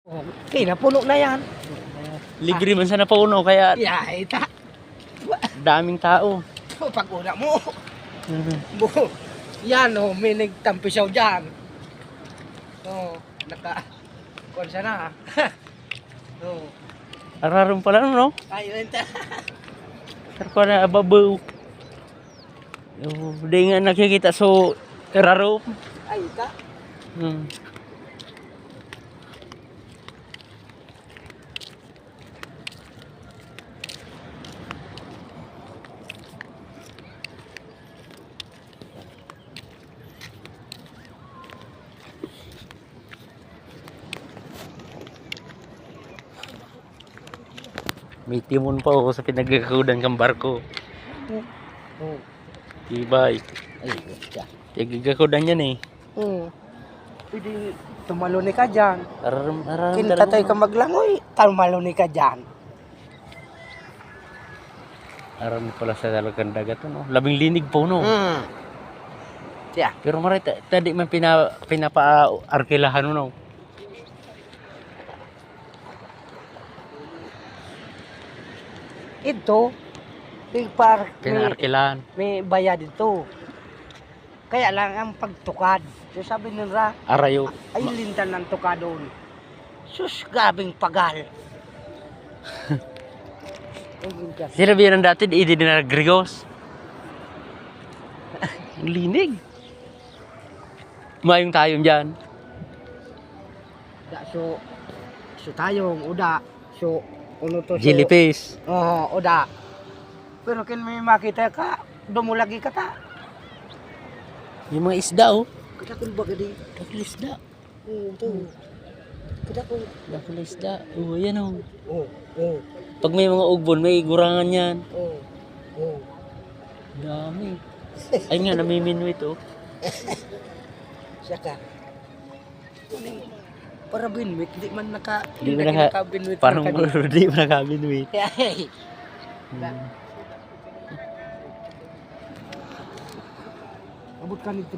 Oh, okay, napuno na yan. Libre man sa napuno, kaya Ita. daming tao. Pag una mo. Yan, oh, may nagtampisaw dyan. Oh, konsa na. Oh, Araron pala, no? ay, renta. Sarko na ababaw. Di nga nakikita so araro. Ay, ita. Hmm. May timon pa ako sa pinagkakakudan kang barko. Oh, Ibay. ay, siya. Pinagkakakudan yan eh. Pwede tumaluni ka dyan. Araram Kintatay ka maglangoy, tumaluni ka dyan. Aram pala sa talagang dagat, no? Labing linig po, no? Siya. Pero maray, tadi man pinapa-arkilahan, no? Ito, Pina-arkilahan. may bayad ito. Kaya lang ang pagtukad. So sabi nila, Arayo. ay lintan ng tukadon. Sus, gabing pagal. Sinabi yan dati, di na Grigos. Ang linig. Mayong tayong dyan. So tayong uda. So, ano to? Jellyfish. Oo, uda. Pero kin may makita ka, dumulagi ka ta. Yung mga isda, oh. Kita kung baga di. Dakil isda. Oo. Kita kung. Dakil isda. Oh, yan, oh. Oo. Pag may mga ugbon, may gurangan yan. Oo. Dami. Ay nga, namiminwit, oh. Saka. Para binwit, di man Di man nakabinwit. Parang di mo nakabinwit. Abot ka nito